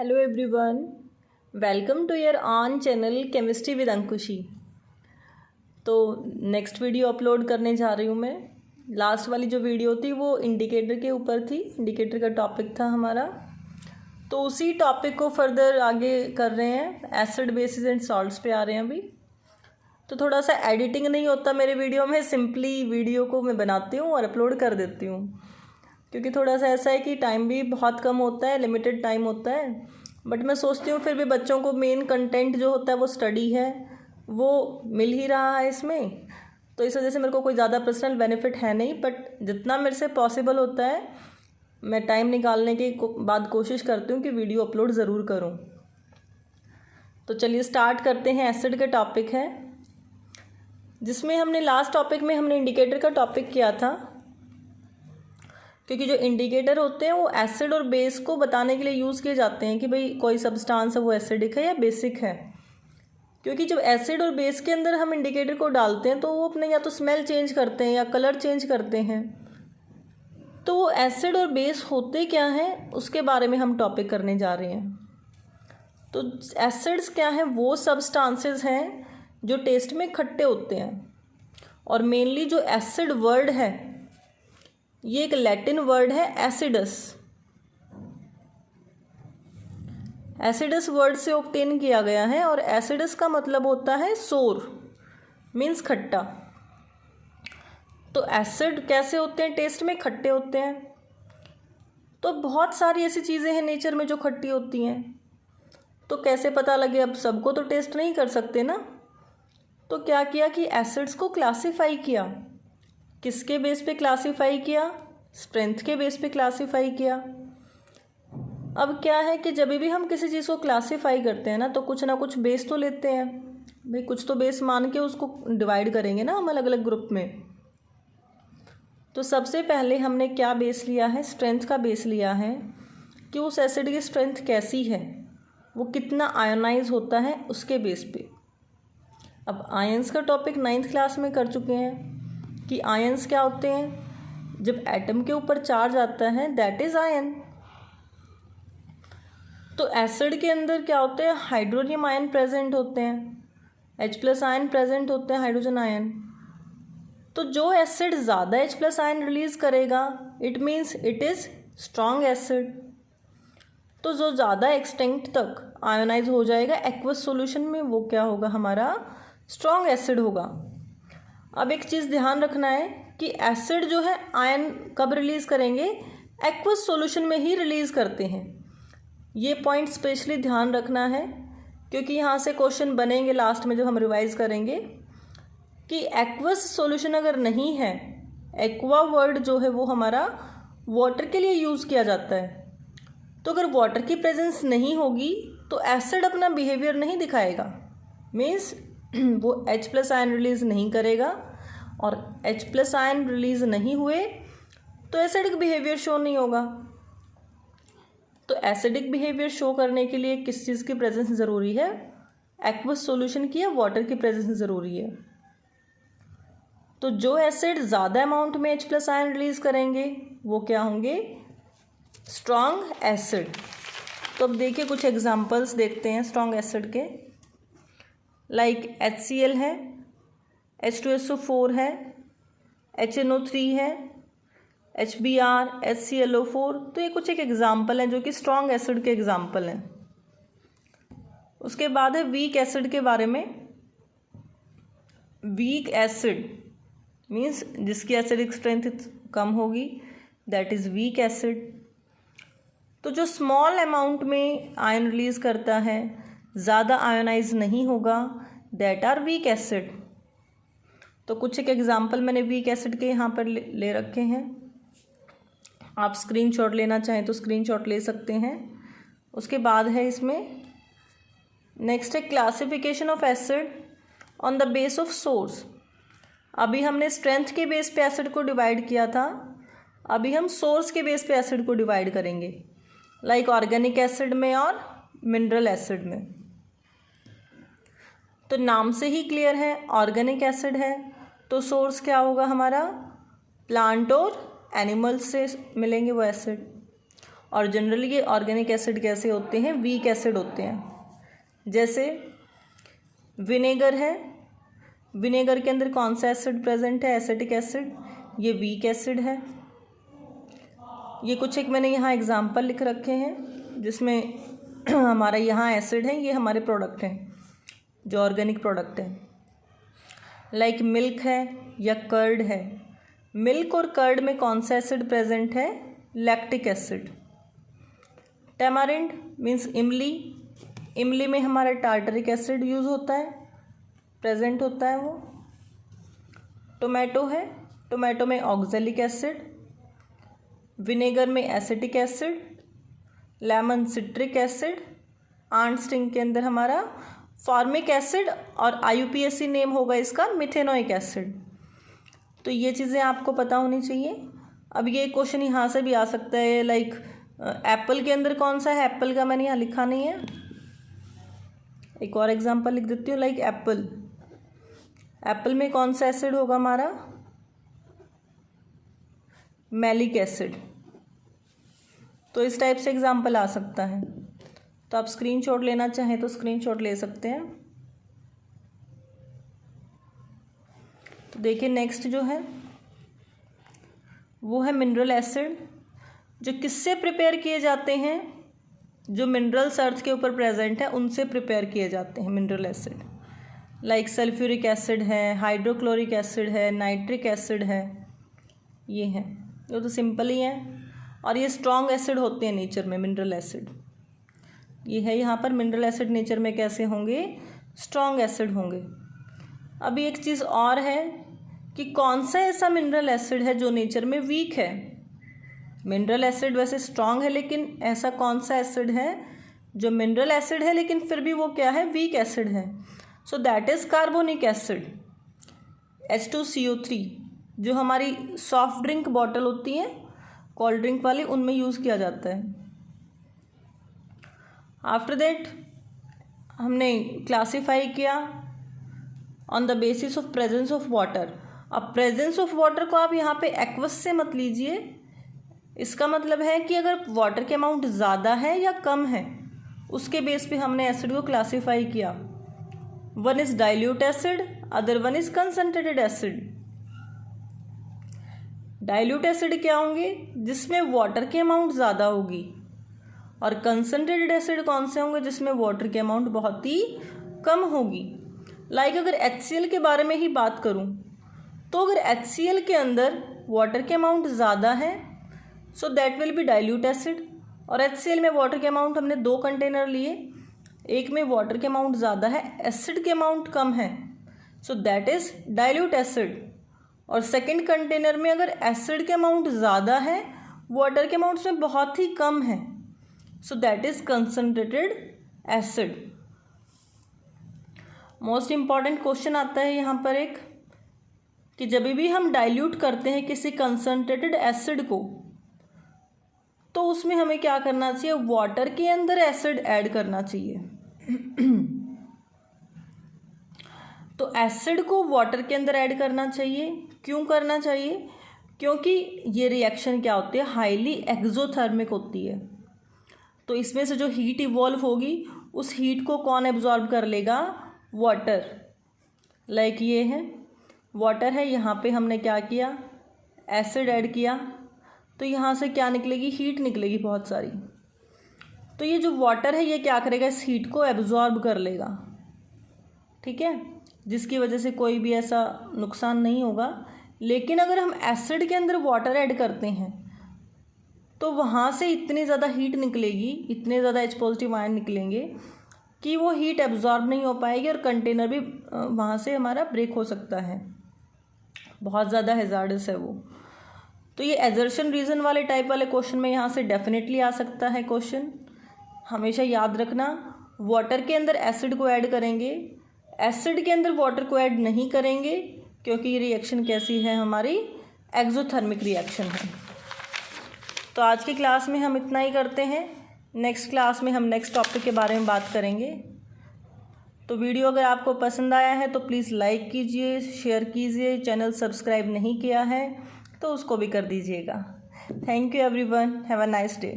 Hello everyone, welcome to your own channel chemistry with Ankushi. तो next video upload करने जा रही हूँ मैं। लास्ट वाली जो वीडियो थी वो इंडिकेटर के ऊपर थी, इंडिकेटर का टॉपिक था हमारा। तो उसी टॉपिक को फर्दर आगे कर रहे हैं, एसिड बेसिस एंड सॉल्ट्स पे आ रहे हैं अभी। तो थोड़ा सा एडिटिंग नहीं होता मेरे वीडियो में, सिंपली वीडियो को मैं बनाती हूँ और अपलोड कर देती हूँ, क्योंकि थोड़ा सा ऐसा है कि टाइम भी बहुत कम होता है, लिमिटेड टाइम होता है। बट मैं सोचती हूँ फिर भी बच्चों को मेन कंटेंट जो होता है वो स्टडी है, वो मिल ही रहा है इसमें। तो इस वजह से मेरे को कोई ज़्यादा पर्सनल बेनिफिट है नहीं, बट जितना मेरे से पॉसिबल होता है मैं टाइम निकालने के बाद कोशिश करती हूँ कि वीडियो अपलोड ज़रूर करूँ। तो चलिए स्टार्ट करते हैं। एसिड का टॉपिक है, जिसमें हमने लास्ट टॉपिक में हमने इंडिकेटर का टॉपिक किया था, क्योंकि जो इंडिकेटर होते हैं वो एसिड और बेस को बताने के लिए यूज़ किए जाते हैं कि भाई कोई सब्सटेंस है वो एसिडिक है या बेसिक है। क्योंकि जब एसिड और बेस के अंदर हम इंडिकेटर को डालते हैं तो वो अपने या तो स्मेल चेंज करते हैं या कलर चेंज करते हैं। तो वो एसिड और बेस होते क्या हैं उसके बारे में हम टॉपिक करने जा रहे हैं। तो एसिड्स क्या हैं? वो सब्सटेंसेस हैं जो टेस्ट में खट्टे होते हैं। और मेनली जो एसिड वर्ड है ये एक लैटिन वर्ड है एसिडस। एसिडस वर्ड से ऑब्टेन किया गया है और एसिडस का मतलब होता है सोर, मीन्स खट्टा। तो एसिड कैसे होते हैं? टेस्ट में खट्टे होते हैं। तो बहुत सारी ऐसी चीज़ें हैं नेचर में जो खट्टी होती हैं। तो कैसे पता लगे? अब सबको तो टेस्ट नहीं कर सकते ना। तो क्या किया कि एसिड्स को क्लासीफाई किया। किसके बेस पे क्लासीफाई किया? स्ट्रेंथ के बेस पे क्लासीफाई किया। अब क्या है कि जब भी हम किसी चीज़ को क्लासीफाई करते हैं ना तो कुछ ना कुछ बेस तो लेते हैं भाई, कुछ तो बेस मान के उसको डिवाइड करेंगे ना हम अलग अलग ग्रुप में। तो सबसे पहले हमने क्या बेस लिया है? स्ट्रेंथ का बेस लिया है कि उस एसिड की स्ट्रेंथ कैसी है, वो कितना आयोनाइज होता है उसके बेस पे। अब आयंस का टॉपिक 9th क्लास में कर चुके हैं कि आयंस क्या होते हैं। जब एटम के ऊपर चार्ज आता है दैट इज आयन। तो एसिड के अंदर क्या होते हैं? हाइड्रोनियम आयन प्रेजेंट होते हैं, H+ आयन प्रेजेंट होते हैं, हाइड्रोजन आयन। तो जो एसिड ज़्यादा H+ आयन रिलीज करेगा it means it is strong acid. तो जो ज़्यादा एक्सटेंट तक आयोनाइज हो जाएगा एक्वस सॉल्यूशन में वो क्या होगा? हमारा स्ट्रॉन्ग एसिड होगा। अब एक चीज़ ध्यान रखना है कि एसिड जो है आयन कब रिलीज़ करेंगे? एक्वस सॉल्यूशन में ही रिलीज़ करते हैं। ये पॉइंट स्पेशली ध्यान रखना है, क्योंकि यहाँ से क्वेश्चन बनेंगे लास्ट में जब हम रिवाइज करेंगे कि एक्वस सॉल्यूशन अगर नहीं है, एक्वा वर्ड जो है वो हमारा वाटर के लिए यूज़ किया जाता है। तो अगर वाटर की प्रेजेंस नहीं होगी तो एसिड अपना बिहेवियर नहीं दिखाएगा, मीन्स वो H+ आयन रिलीज़ नहीं करेगा, और H+ आयन रिलीज़ नहीं हुए तो एसिडिक बिहेवियर शो नहीं होगा। तो एसिडिक बिहेवियर शो करने के लिए किस चीज़ की प्रेजेंस ज़रूरी है? एक्वस सॉल्यूशन की या वाटर की प्रेजेंस ज़रूरी है। तो जो एसिड ज़्यादा अमाउंट में H+ आयन रिलीज़ करेंगे वो क्या होंगे? Strong acid. तो अब देखिए कुछ एग्जांपल्स देखते हैं स्ट्रॉन्ग एसिड के। लाइक HCl है, H2SO4 है, HNO3 है, HBr, HClO4। तो ये कुछ एक एग्जाम्पल हैं जो कि स्ट्रॉन्ग एसिड के एग्जाम्पल हैं। उसके बाद है वीक एसिड के बारे में। वीक एसिड मीन्स जिसकी एसिडिक स्ट्रेंथ कम होगी दैट इज़ वीक एसिड। तो जो स्मॉल अमाउंट में आयन रिलीज़ करता है, ज़्यादा आयोनाइज नहीं होगा, दैट आर वीक एसिड। तो कुछ एक एग्जांपल मैंने वीक एसिड के यहाँ पर ले रखे हैं। आप स्क्रीनशॉट लेना चाहें तो स्क्रीनशॉट ले सकते हैं। उसके बाद है इसमें नेक्स्ट है classification of acid on the base of source. अभी हमने स्ट्रेंथ के बेस पे एसिड को डिवाइड किया था, अभी हम सोर्स के बेस पे एसिड को डिवाइड करेंगे, लाइक ऑर्गेनिक एसिड में और मिनरल एसिड में। तो नाम से ही क्लियर है, ऑर्गेनिक एसिड है तो सोर्स क्या होगा हमारा? प्लांट और एनिमल्स से मिलेंगे वो एसिड। और जनरली ये ऑर्गेनिक एसिड कैसे होते हैं, वीक एसिड होते हैं। जैसे विनेगर है, विनेगर के अंदर कौन सा एसिड प्रेजेंट है, एसिटिक एसिड, ये वीक एसिड है। ये कुछ एक मैंने यहाँ एग्जाम्पल लिख रखे हैं जिसमें हमारा यहाँ एसिड है, ये हमारे प्रोडक्ट हैं जो ऑर्गेनिक प्रोडक्ट है। लाइक मिल्क है या कर्ड है, मिल्क और कर्ड में कौन सा एसिड प्रेजेंट है, लैक्टिक एसिड। टैमारिंड मीन्स इमली, इमली में हमारा टार्टरिक एसिड यूज़ होता है, प्रेजेंट होता है वो। टोमेटो है, टोमेटो में ऑक्जेलिक एसिड, विनेगर में acetic acid, lemon citric acid, ant sting के अंदर हमारा फॉर्मिक एसिड और IUPAC नेम होगा इसका मिथेनोइक एसिड। तो ये चीज़ें आपको पता होनी चाहिए। अब ये क्वेश्चन यहाँ से भी आ सकता है, लाइक एप्पल के अंदर कौन सा है, एप्पल का मैंने यहाँ लिखा नहीं है, एक और एग्जांपल लिख देती हूँ। लाइक एप्पल, एप्पल में कौन सा एसिड होगा हमारा, मैलिक एसिड। तो इस टाइप से एग्जांपल आ सकता है। तो आप स्क्रीनशॉट लेना चाहें तो स्क्रीनशॉट ले सकते हैं। तो देखिए नेक्स्ट जो है वो है मिनरल एसिड, जो किससे प्रिपेयर किए जाते हैं, जो मिनरल्स अर्थ के ऊपर प्रेजेंट है उनसे प्रिपेयर किए जाते हैं mineral acid. Like sulphuric acid है, हाइड्रोक्लोरिक एसिड है, नाइट्रिक एसिड है, ये है। ये तो सिंपल ही है और ये स्ट्रॉन्ग एसिड होते हैं नेचर में, मिनरल एसिड ये है। यहाँ पर मिनरल एसिड नेचर में कैसे होंगे, स्ट्रॉन्ग एसिड होंगे। अभी एक चीज़ और है कि कौन सा ऐसा मिनरल एसिड है जो नेचर में वीक है। मिनरल एसिड वैसे स्ट्रॉन्ग है, लेकिन ऐसा कौन सा एसिड है जो मिनरल एसिड है लेकिन फिर भी वो क्या है, वीक एसिड है। So that is carbonic acid, H2CO3, जो हमारी सॉफ्ट ड्रिंक बॉटल होती है कोल्ड ड्रिंक वाली, उनमें यूज़ किया जाता है। आफ्टर दैट हमने क्लासीफाई किया on the basis of presence of water. अब प्रेजेंस ऑफ वाटर को आप यहाँ पे एक्वस से मत लीजिए, इसका मतलब है कि अगर वाटर के अमाउंट ज़्यादा है या कम है उसके बेस पे हमने एसिड को क्लासीफाई किया। One is dilute acid, other one is concentrated acid. Dilute acid क्या होंगे, जिसमें वाटर की अमाउंट ज़्यादा होगी, और कंसनट्रेटेड एसिड कौन से होंगे, जिसमें वाटर की अमाउंट बहुत ही कम होगी। लाइक अगर HCl के बारे में ही बात करूं तो अगर HCl के अंदर वाटर के अमाउंट ज़्यादा है so that will be dilute acid, और HCl में वाटर के अमाउंट हमने 2 कंटेनर लिए, एक में वाटर के अमाउंट ज़्यादा है, एसिड के अमाउंट कम है, so that is dilute acid. और सेकंड कंटेनर में अगर एसिड के अमाउंट ज़्यादा है, वाटर के अमाउंट में बहुत ही कम है, so that is concentrated acid. Most important question आता है यहाँ पर एक, कि जब भी हम डाइल्यूट करते हैं किसी कंसनट्रेटेड एसिड को तो उसमें हमें क्या करना चाहिए, वाटर के अंदर एसिड ऐड करना चाहिए। तो एसिड को वाटर के अंदर ऐड करना चाहिए। क्यों करना चाहिए, क्योंकि ये रिएक्शन क्या होती है, हाईली एक्सोथर्मिक होती है। तो इसमें से जो हीट इवॉल्व होगी उस हीट को कौन एब्जॉर्ब कर लेगा, वाटर। लाइक ये है वाटर है, यहाँ पे हमने क्या किया, एसिड ऐड किया, तो यहाँ से क्या निकलेगी, हीट निकलेगी बहुत सारी। तो ये जो वाटर है ये क्या करेगा, इस हीट को एब्जॉर्ब कर लेगा, ठीक है, जिसकी वजह से कोई भी ऐसा नुकसान नहीं होगा। लेकिन अगर हम एसिड के अंदर वाटर ऐड करते हैं तो वहाँ से इतनी ज़्यादा हीट निकलेगी, इतने ज़्यादा H+ आयन निकलेंगे कि वो हीट एब्जॉर्ब नहीं हो पाएगी और कंटेनर भी वहाँ से हमारा ब्रेक हो सकता है। बहुत ज़्यादा हैज़ार्डस है वो। तो ये एजर्शन रीज़न वाले टाइप वाले क्वेश्चन में यहाँ से डेफिनेटली आ सकता है क्वेश्चन। हमेशा याद रखना, वाटर के अंदर एसिड को ऐड करेंगे, एसिड के अंदर वाटर को ऐड नहीं करेंगे, क्योंकि ये रिएक्शन कैसी है, हमारी एक्सोथर्मिक रिएक्शन है। तो आज की क्लास में हम इतना ही करते हैं। नेक्स्ट क्लास में हम नेक्स्ट टॉपिक के बारे में बात करेंगे। तो वीडियो अगर आपको पसंद आया है तो प्लीज़ लाइक कीजिए, शेयर कीजिए। चैनल सब्सक्राइब नहीं किया है तो उसको भी कर दीजिएगा। Thank you everyone, have a nice day.